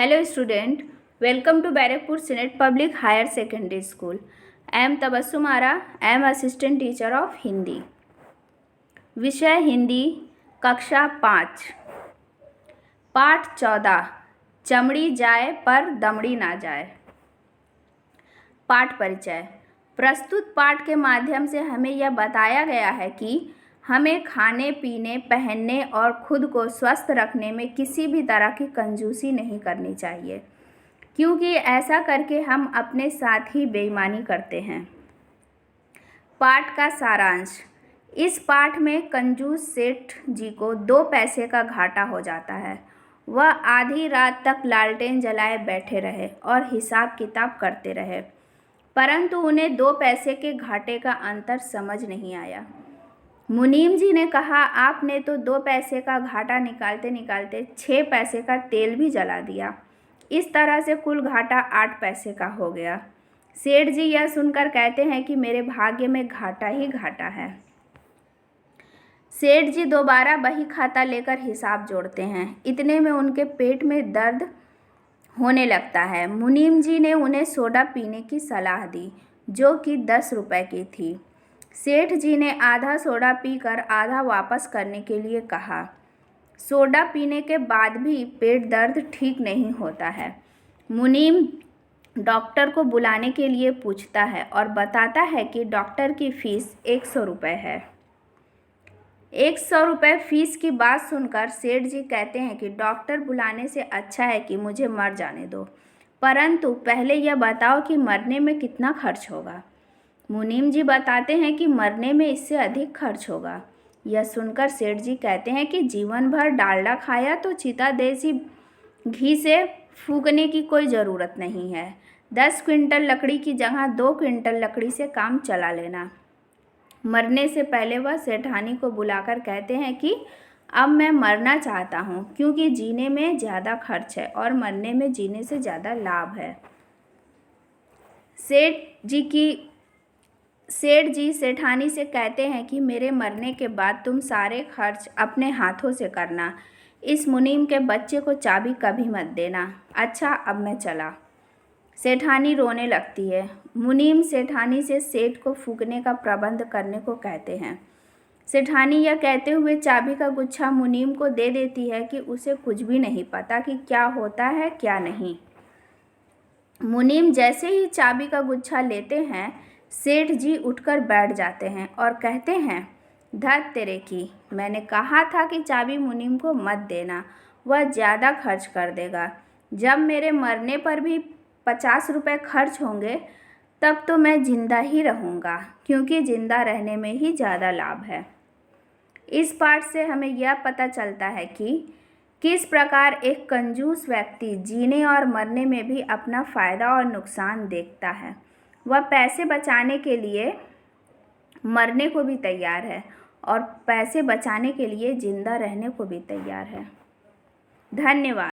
Hello student, welcome to Barakpur Senate Public Higher Secondary School. I am Tabassum Ara. I am assistant teacher of Hindi. विषय हिंदी, कक्षा 5, पाठ 14, चमड़ी जाए पर दमड़ी ना जाए। पाठ परिचय। प्रस्तुत पाठ के माध्यम से हमें यह बताया गया है कि हमें खाने पीने, पहनने और खुद को स्वस्थ रखने में किसी भी तरह की कंजूसी नहीं करनी चाहिए, क्योंकि ऐसा करके हम अपने साथ ही बेईमानी करते हैं। पाठ का सारांश। इस पाठ में कंजूस सेठ जी को 2 पैसे का घाटा हो जाता है। वह आधी रात तक लालटेन जलाए बैठे रहे और हिसाब किताब करते रहे, परंतु उन्हें 2 पैसे के घाटे का अंतर समझ नहीं आया। मुनीम जी ने कहा, आपने तो 2 पैसे का घाटा निकालते निकालते 6 पैसे का तेल भी जला दिया। इस तरह से कुल घाटा 8 पैसे का हो गया। सेठ जी यह सुनकर कहते हैं कि मेरे भाग्य में घाटा ही घाटा है। सेठ जी दोबारा बही खाता लेकर हिसाब जोड़ते हैं। इतने में उनके पेट में दर्द होने लगता है। मुनीम जी ने उन्हें सोडा पीने की सलाह दी, जो कि 10 रुपए की थी। सेठ जी ने आधा सोडा पीकर आधा वापस करने के लिए कहा। सोडा पीने के बाद भी पेट दर्द ठीक नहीं होता है। मुनीम डॉक्टर को बुलाने के लिए पूछता है और बताता है कि डॉक्टर की फीस 100 रुपये है। 100 रुपये फीस की बात सुनकर सेठ जी कहते हैं कि डॉक्टर बुलाने से अच्छा है कि मुझे मर जाने दो, परंतु पहले यह बताओ कि मरने में कितना खर्च होगा। मुनीम जी बताते हैं कि मरने में इससे अधिक खर्च होगा। यह सुनकर सेठ जी कहते हैं कि जीवन भर डालडा खाया तो चिता देसी घी से फूकने की कोई ज़रूरत नहीं है। 10 क्विंटल लकड़ी की जगह 2 क्विंटल लकड़ी से काम चला लेना। मरने से पहले वह सेठानी को बुलाकर कहते हैं कि अब मैं मरना चाहता हूँ, क्योंकि जीने में ज़्यादा खर्च है और मरने में जीने से ज़्यादा लाभ है। सेठ जी सेठानी से कहते हैं कि मेरे मरने के बाद तुम सारे खर्च अपने हाथों से करना। इस मुनीम के बच्चे को चाबी कभी मत देना। अच्छा, अब मैं चला। सेठानी रोने लगती है। मुनीम सेठानी से सेठ को फूकने का प्रबंध करने को कहते हैं। सेठानी यह कहते हुए चाबी का गुच्छा मुनीम को दे देती है कि उसे कुछ भी नहीं पता कि क्या होता है क्या नहीं। मुनीम जैसे ही चाबी का गुच्छा लेते हैं, सेठ जी उठकर बैठ जाते हैं और कहते हैं, धत तेरे की, मैंने कहा था कि चाबी मुनीम को मत देना, वह ज़्यादा खर्च कर देगा। जब मेरे मरने पर भी 50 रुपये खर्च होंगे तब तो मैं जिंदा ही रहूँगा, क्योंकि जिंदा रहने में ही ज़्यादा लाभ है। इस पाठ से हमें यह पता चलता है कि किस प्रकार एक कंजूस व्यक्ति जीने और मरने में भी अपना फ़ायदा और नुकसान देखता है। वह पैसे बचाने के लिए मरने को भी तैयार है और पैसे बचाने के लिए जिंदा रहने को भी तैयार है। धन्यवाद।